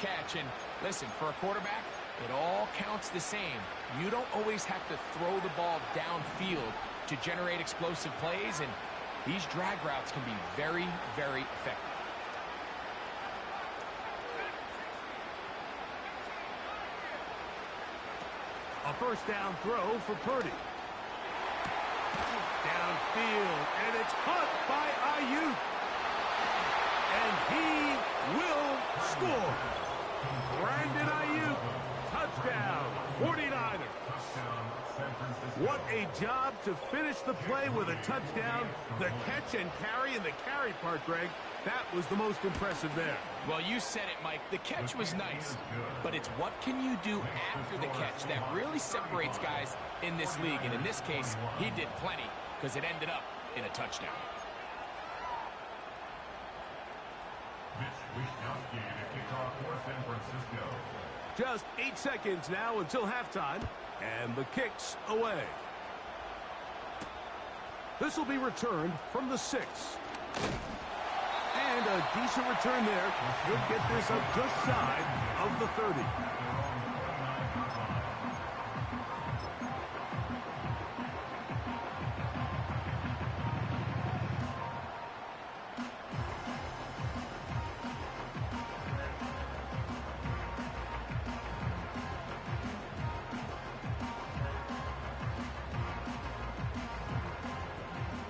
catch. And listen, for a quarterback, it all counts the same. You don't always have to throw the ball downfield to generate explosive plays, and these drag routes can be very, very effective. A first down throw for Purdy. Downfield, and it's caught by Ayuk. And he will score. Brandon Ayuk, touchdown, 49ers. What a job to finish the play with a touchdown. The catch and carry, and the carry part, Greg, that was the most impressive there. Well, you said it, Mike. The catch was nice, but it's what can you do after the catch that really separates guys in this league. And in this case, he did plenty because it ended up in a touchdown. Just 8 seconds now until halftime, and the kick's away. This will be returned from the 6. And a decent return there. He'll get this up just side of the 30.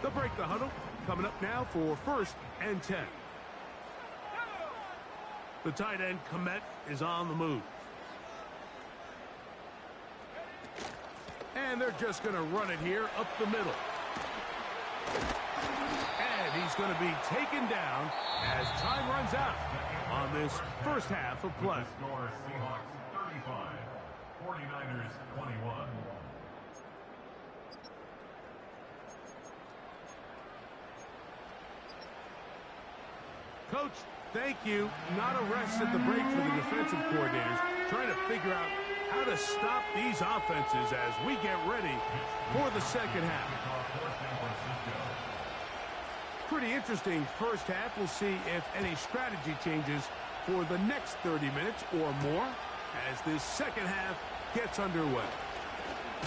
They'll break the huddle. Coming up now for 1st and 10. The tight end, Komet, is on the move. And they're just going to run it here up the middle. And he's going to be taken down as time runs out on this first half of play. Score Seahawks 35, 49ers 21. Coach, thank you. Not a rest at the break for the defensive coordinators, trying to figure out how to stop these offenses as we get ready for the second half. Pretty interesting first half. We'll see if any strategy changes for the next 30 minutes or more as this second half gets underway.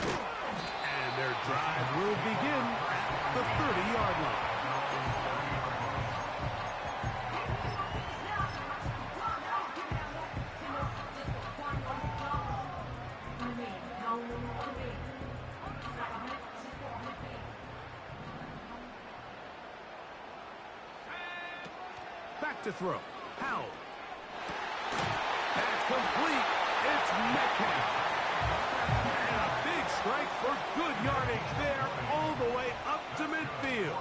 And their drive will begin at the 30-yard line. Back to throw. Howell. That's complete. It's Metcalf. And a big strike for good yardage there all the way up to midfield.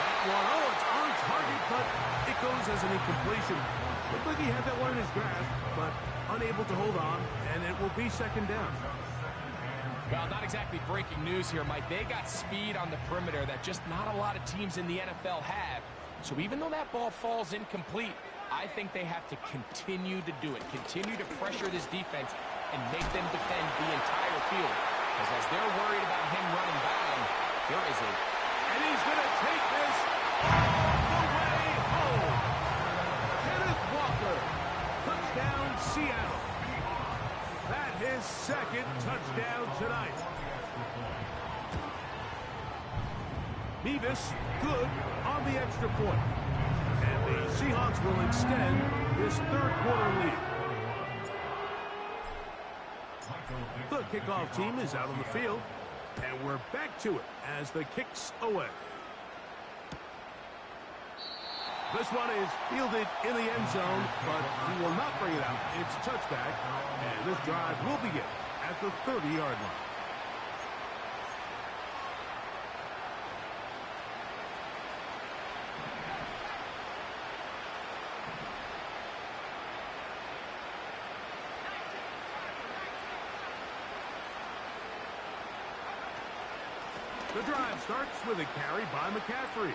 That one, it's on target, but it goes as an incompletion. Looked like he had that one in his grasp, but unable to hold on, and it will be second down. Well, not exactly breaking news here, Mike. They got speed on the perimeter that just not a lot of teams in the NFL have. So even though that ball falls incomplete, I think they have to continue to do it. Continue to pressure this defense and make them defend the entire field. Because as they're worried about him running down, there is a... And he's going to take this all the way home. Kenneth Walker. Touchdown, Seattle. That his second touchdown tonight. Mevis good on the extra point. And the Seahawks will extend this third quarter lead. The kickoff team is out on the field. And we're back to it as the kick's away. This one is fielded in the end zone, but he will not bring it out. It's touchback, and this drive will begin at the 30-yard line. The drive starts with a carry by McCaffrey.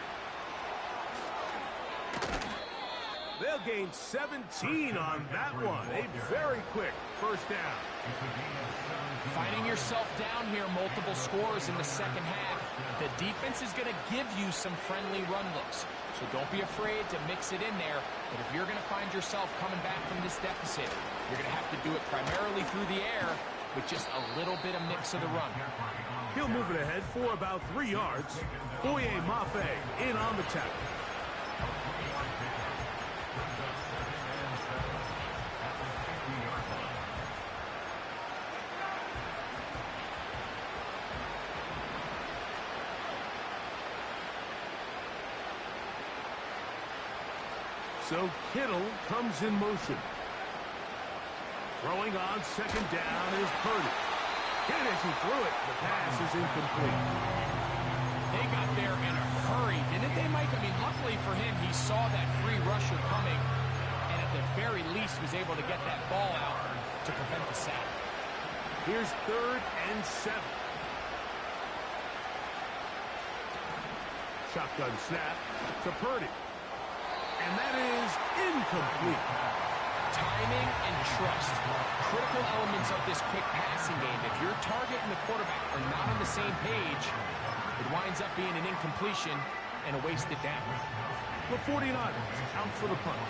They'll gain 17 on that one. A very quick first down. Finding yourself down here, multiple scores in the second half. The defense is going to give you some friendly run looks. So don't be afraid to mix it in there. But if you're going to find yourself coming back from this deficit, you're going to have to do it primarily through the air with just a little bit of mix of the run. He'll move it ahead for about 3 yards. Boye Mafe in on the tackle. So Kittle comes in motion. Throwing on second down is Purdy. Hit as he threw it. The pass is incomplete. They got there in a hurry, didn't they, Mike? I mean, luckily for him, he saw that free rusher coming, and at the very least was able to get that ball out to prevent the sack. Here's 3rd and 7. Shotgun snap to Purdy. And that is incomplete. Timing and trust, critical elements of this quick passing game. If your target and the quarterback are not on the same page, it winds up being an incompletion and a wasted down. The 49ers out for the punt.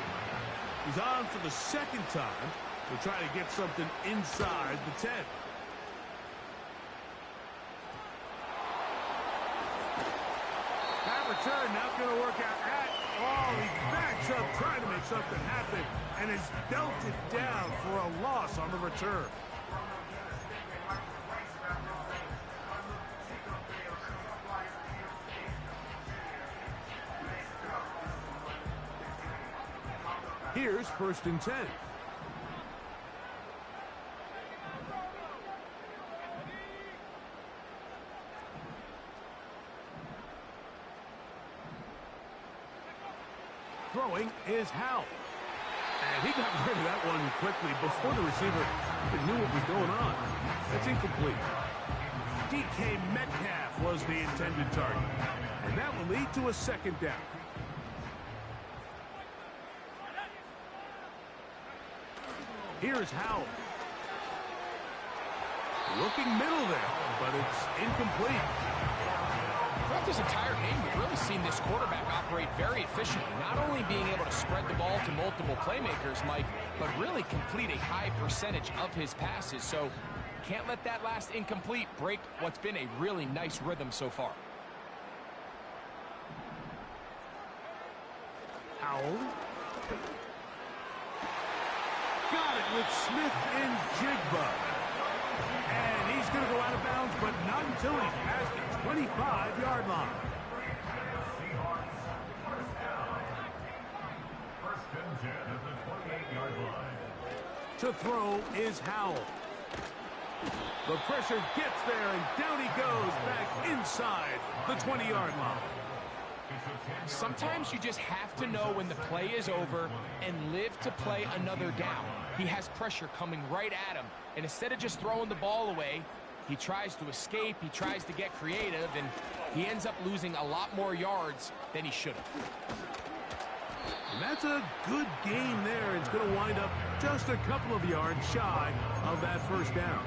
He's on for the second time to try to get something inside the 10. That return not going to work out at all. He backs up trying to make something happen and is belted down for a loss on the return. Here's 1st and 10. Throwing is Howell. And he got rid of that one quickly before the receiver even knew what was going on. That's incomplete. DK Metcalf was the intended target. And that will lead to a second down. Here's Howell. Looking middle there, but it's incomplete. Throughout this entire game, we've really seen this quarterback operate very efficiently, not only being able to spread the ball to multiple playmakers, Mike, but really complete a high percentage of his passes. So can't let that last incomplete break what's been a really nice rhythm so far. Howell. Got it with Smith and Jigba. And he's going to go out of bounds, but not until he's past the 25-yard line. To throw is Howell. The pressure gets there, and down he goes back inside the 20-yard line. Sometimes you just have to know when the play is over and live to play another down. He has pressure coming right at him, and instead of just throwing the ball away, he tries to escape, he tries to get creative, and he ends up losing a lot more yards than he should have. And that's a good game there. It's going to wind up just a couple of yards shy of that first down.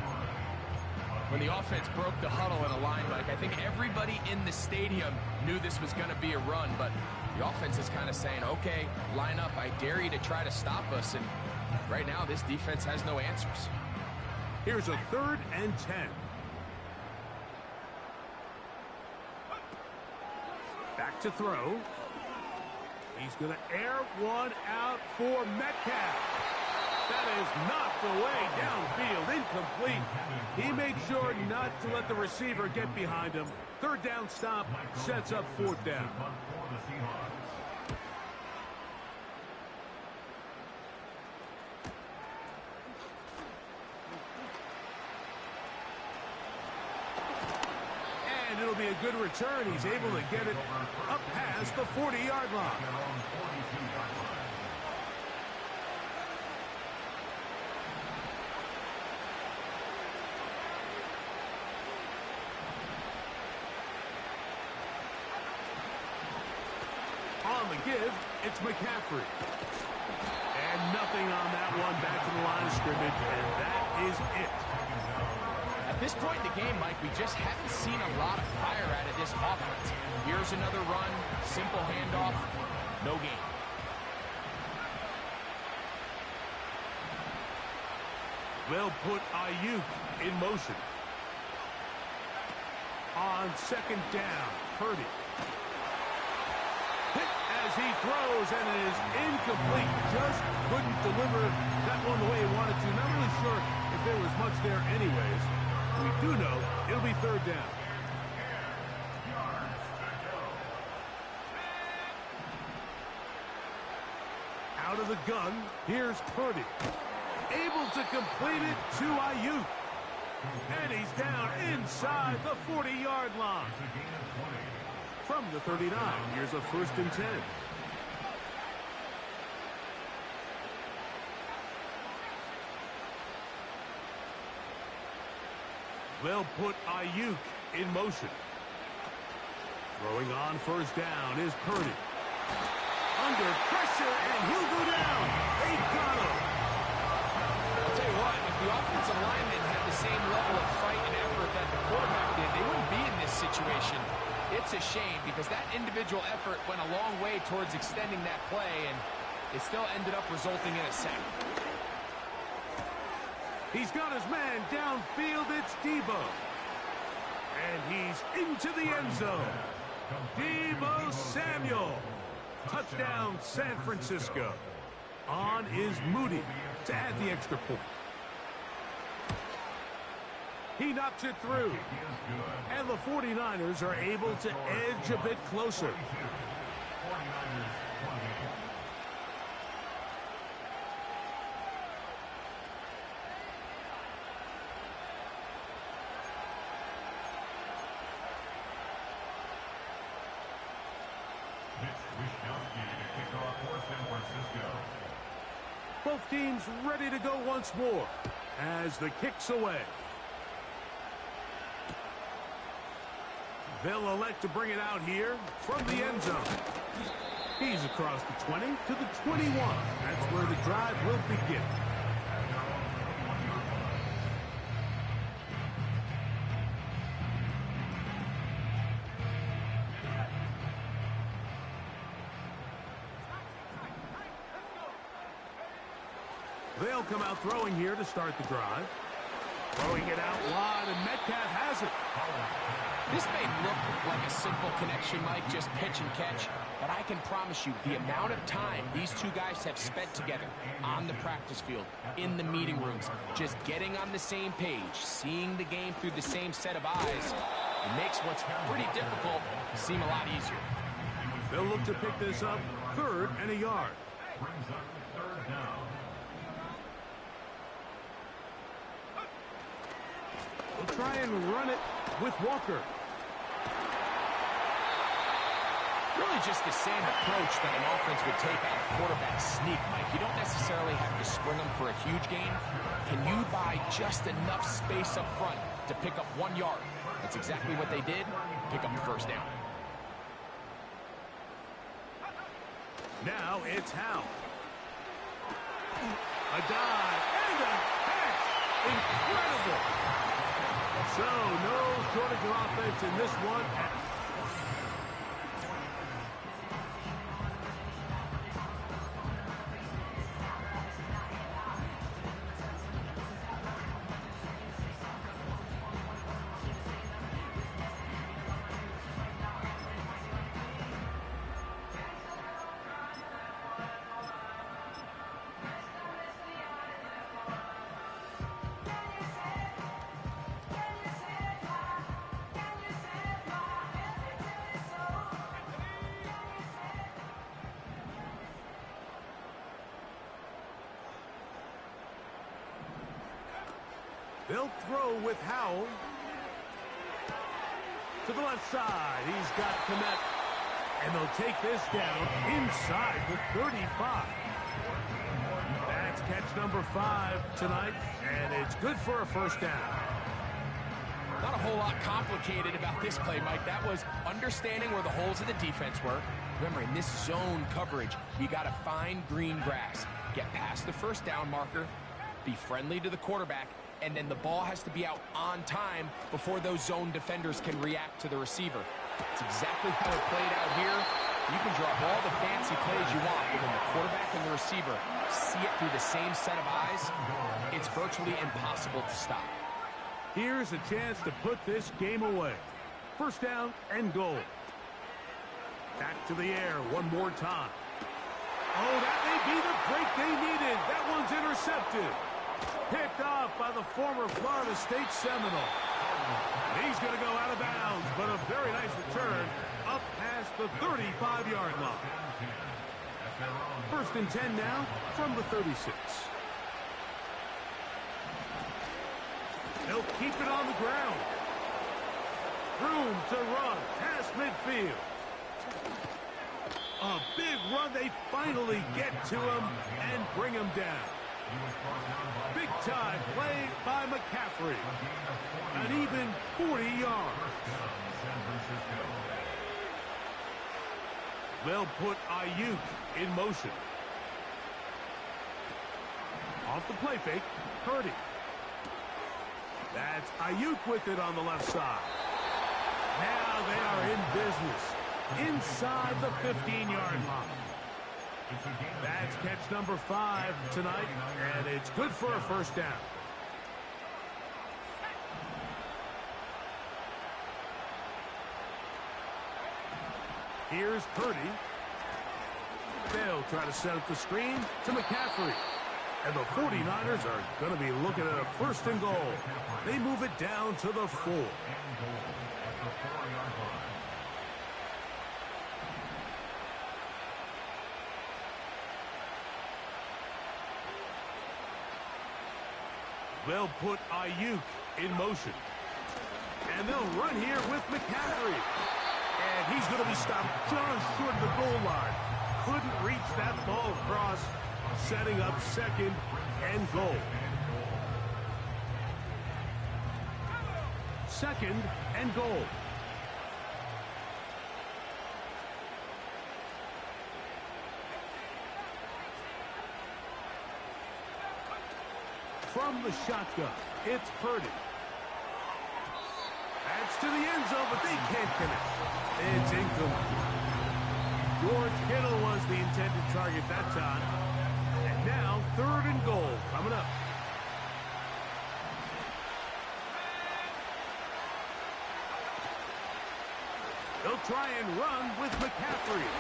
When the offense broke the huddle in a line, Mike, I think everybody in the stadium knew this was going to be a run, but the offense is kind of saying, okay, line up, I dare you to try to stop us, and right now this defense has no answers. Here's a 3rd and 10. Back to throw. He's going to air one out for Metcalf. That is knocked away downfield, incomplete. He made sure not to let the receiver get behind him. 3rd down stop sets up 4th down. And it'll be a good return. He's able to get it up past the 40-yard line. On the give, it's McCaffrey. And nothing on that one, back to the line of scrimmage, and that is it. At At this point in the game, Mike, we just haven't seen a lot of fire out of this offense. Here's another run, simple handoff, no gain. They'll put Ayuk in motion. On second down, Purdy. Hit as he throws, and it is incomplete. Just couldn't deliver that one the way he wanted to. Not really sure if there was much there anyways. We do know it'll be third down. Out of the gun, here's Purdy. Able to complete it to Ayuk. And he's down inside the 40-yard line. From the 39, here's a 1st and 10. They'll put Ayuk in motion. Throwing on 1st down is Purdy. Under pressure, and he'll go down. They got him. I'll tell you what, if the offensive linemen had the same level of fight and effort that the quarterback did, they wouldn't be in this situation. It's a shame because that individual effort went a long way towards extending that play, and it still ended up resulting in a sack. He's got his man downfield. It's Deebo. And he's into the end zone. Deebo Samuel. Touchdown, San Francisco. On is Moody to add the extra point. He knocks it through. And the 49ers are able to edge a bit closer. Both teams ready to go once more as the kick's away. They'll elect to bring it out here from the end zone. He's across the 20 to the 21. That's where the drive will begin. They'll come out throwing here to start the drive. Throwing it out wide, and Metcalf has it. This may look like a simple connection, Mike, just pitch and catch, but I can promise you the amount of time these two guys have spent together on the practice field, in the meeting rooms, just getting on the same page, seeing the game through the same set of eyes, it makes what's pretty difficult seem a lot easier. They'll look to pick this up, 3rd and a yard. Brings up 3rd down. They'll try and run it with Walker. Really just the same approach that an offense would take on a quarterback sneak, Mike. You don't necessarily have to spring them for a huge gain. Can you buy just enough space up front to pick up 1 yard? That's exactly what they did. Pick up the 1st down. Now it's Howe. A dive and a catch. Incredible. So no shortage of offense in this one. They'll throw with Howell. To the left side, he's got Kmet. And they'll take this down inside the 35. That's catch number 5 tonight, and it's good for a 1st down. Not a whole lot complicated about this play, Mike. That was understanding where the holes of the defense were. Remember, in this zone coverage, you got to find green grass. Get past the 1st down marker, be friendly to the quarterback, and then the ball has to be out on time before those zone defenders can react to the receiver. It's exactly how it played out here. You can drop all the fancy plays you want, but when the quarterback and the receiver see it through the same set of eyes, it's virtually impossible to stop. Here's a chance to put this game away. First down and goal. Back to the air one more time. Oh, that may be the break they needed. That one's intercepted. Picked off by the former Florida State Seminole. And he's going to go out of bounds, but a very nice return up past the 35-yard line. First and 10 now from the 36. They'll keep it on the ground. Room to run past midfield. A big run. They finally get to him and bring him down. Big time play by McCaffrey. An even 40 yards. They'll put Ayuk in motion. Off the play fake, Purdy. That's Ayuk with it on the left side. Now they are in business. Inside the 15-yard line. That's catch number 5 tonight, and it's good for a first down. Here's Purdy. They'll try to set up the screen to McCaffrey. And the 49ers are going to be looking at a first and goal. They move it down to the 4. They'll put Ayuk in motion. And they'll run here with McCaffrey. And he's going to be stopped just short of the goal line. Couldn't reach that ball across, setting up second and goal. Second and goal. From the shotgun, it's Purdy. That's to the end zone, but they can't connect. It's incomplete. George Kittle was the intended target that time. And now, third and goal coming up. They'll try and run with McCaffrey.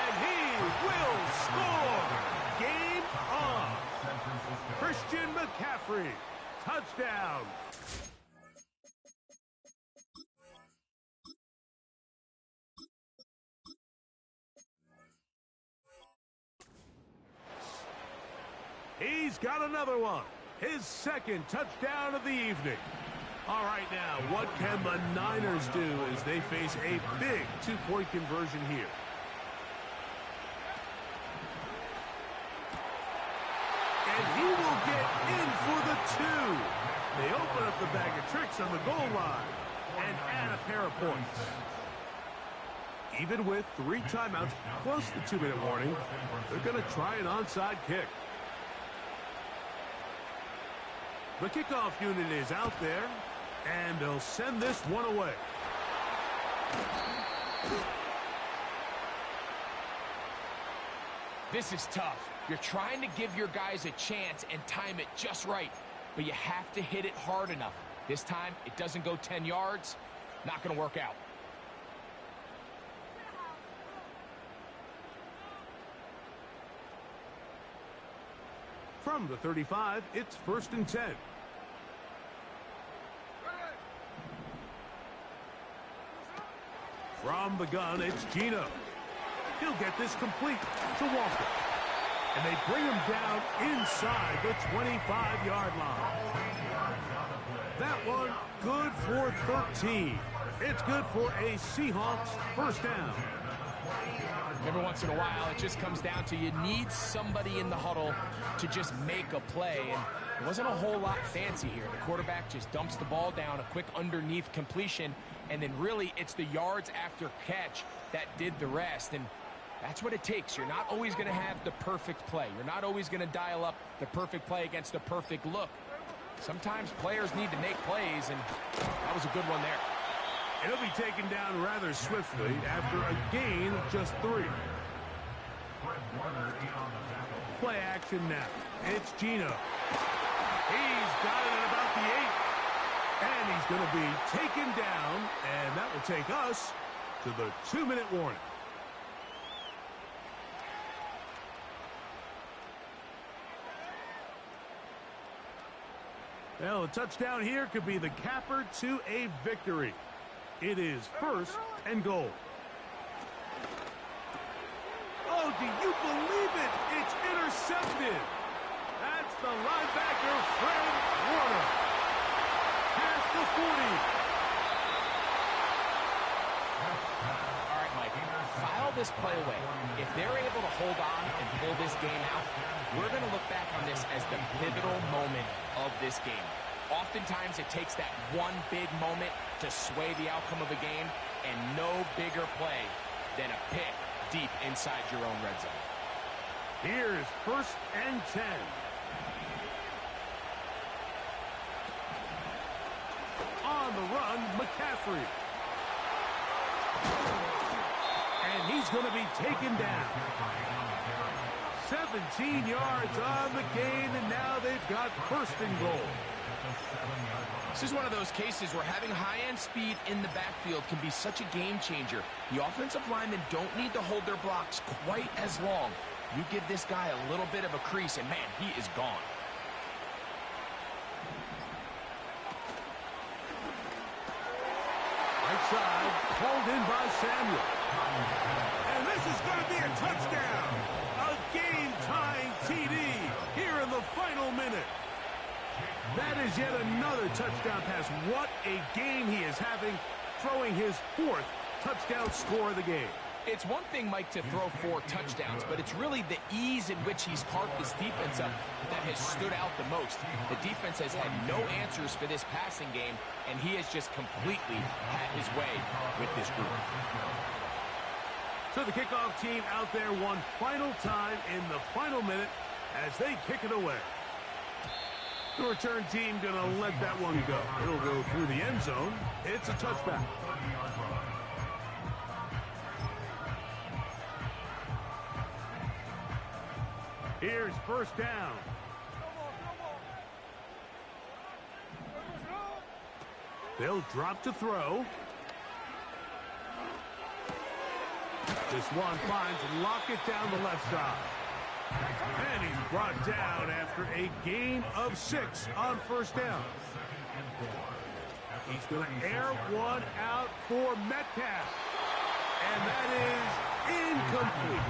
And he will score. Game on. Christian McCaffrey. Touchdown. He's got another one. His second touchdown of the evening. All right, now, what can the Niners do as they face a big two-point conversion here? And he will get in for the 2. They open up the bag of tricks on the goal line and add a pair of points. Even with 3 timeouts plus the 2-minute warning, they're going to try an onside kick. The kickoff unit is out there, and they'll send this one away. This is tough. You're trying to give your guys a chance and time it just right, but you have to hit it hard enough. This time, it doesn't go 10 yards. Not going to work out. From the 35, it's first and 10. From the gun, it's Geno. He'll get this complete to Walker. And they bring him down inside the 25-yard line. That one good for 13. It's good for a Seahawks first down. Every once in a while, it just comes down to you need somebody in the huddle to just make a play. And it wasn't a whole lot fancy here. The quarterback just dumps the ball down, a quick underneath completion, and then really it's the yards after catch that did the rest. And that's what it takes. You're not always going to have the perfect play. You're not always going to dial up the perfect play against the perfect look. Sometimes players need to make plays, and that was a good one there. It'll be taken down rather swiftly after a gain of just 3. Play action now. It's Geno. He's got it at about the 8. And he's going to be taken down, and that will take us to the 2-minute warning. Well, a touchdown here could be the capper to a victory. It is 1st and goal. Oh, do you believe it? It's intercepted. That's the linebacker, Fred Warner. Past the 40. All right, Mike, file this play away. If they're able to hold on and pull this game out, we're going to look back on this as the pivotal moment of this game. Oftentimes, it takes that one big moment to sway the outcome of a game, and no bigger play than a pick deep inside your own red zone. Here's 1st and 10. On the run, McCaffrey. And he's going to be taken down. 17 yards on the gain, and now they've got 1st and goal. This is one of those cases where having high-end speed in the backfield can be such a game changer. The offensive linemen don't need to hold their blocks quite as long. You give this guy a little bit of a crease, and man, he is gone. Right side, called in by Samuel. And this is going to be a touchdown. A game-tying TD here in the final minute. That is yet another touchdown pass. What a game he is having, throwing his 4th touchdown score of the game. It's one thing, Mike, to throw 4 touchdowns, but it's really the ease in which he's carved this defense up that has stood out the most. The defense has had no answers for this passing game, and he has just completely had his way with this group. So the kickoff team out there one final time in the final minute as they kick it away. The return team going to let that one go. It'll go through the end zone. It's a touchback. Here's 1st down. They'll drop to throw. This one finds Lockett down the left side. And he's brought down after a gain of 6 on 1st down. He's going to air one out for Metcalf. And that is incomplete.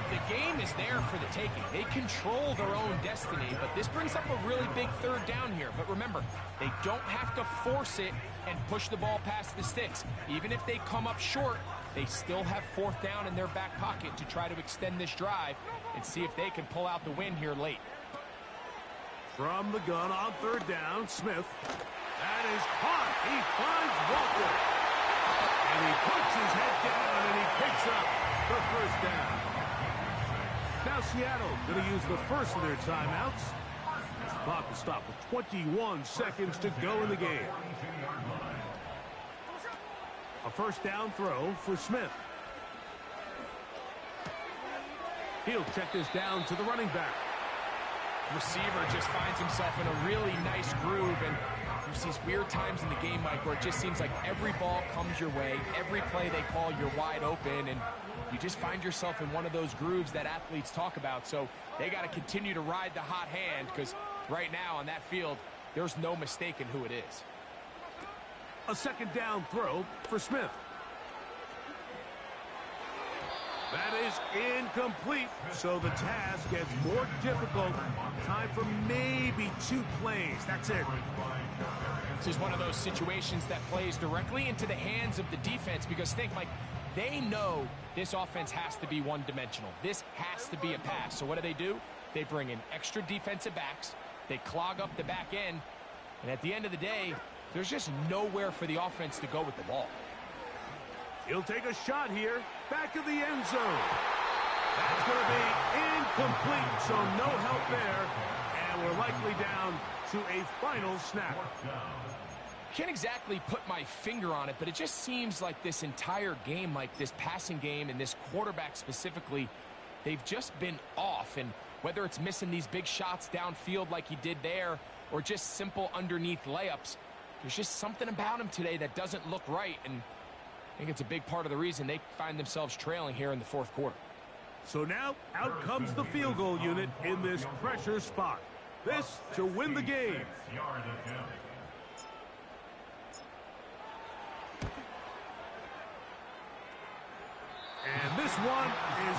The game is there for the taking. They control their own destiny, but this brings up a really big 3rd down here. But remember, they don't have to force it and push the ball past the sticks. Even if they come up short, they still have 4th down in their back pocket to try to extend this drive and see if they can pull out the win here late. From the gun on 3rd down, Smith. That is caught. He finds Walker. And he puts his head down and he picks up the 1st down. Now Seattle going to use the first of their timeouts. The clock will stop with 21 seconds to go in the game. A 1st down throw for Smith. He'll check this down to the running back. Receiver just finds himself in a really nice groove, and there's these weird times in the game, Mike, where it just seems like every ball comes your way, every play they call, you're wide open, and you just find yourself in one of those grooves that athletes talk about. So they got to continue to ride the hot hand, because right now on that field, there's no mistaking who it is. A 2nd down throw for Smith. That is incomplete, so the task gets more difficult. Time for maybe 2 plays. That's it. This is one of those situations that plays directly into the hands of the defense, because think, Mike, they know this offense has to be one-dimensional. This has to be a pass. So what do? They bring in extra defensive backs. They clog up the back end. And at the end of the day, there's just nowhere for the offense to go with the ball. He'll take a shot here. Back of the end zone. That's going to be incomplete, so no help there. And And we're likely down to a final snap. Can't exactly put my finger on it, but it just seems like this entire game, like this passing game and this quarterback specifically, they've just been off. And whether it's missing these big shots downfield like he did there or just simple underneath layups, there's just something about him today that doesn't look right. And I think it's a big part of the reason they find themselves trailing here in the fourth quarter. So now out comes the field goal unit in this pressure spot. This to win the game. And this one is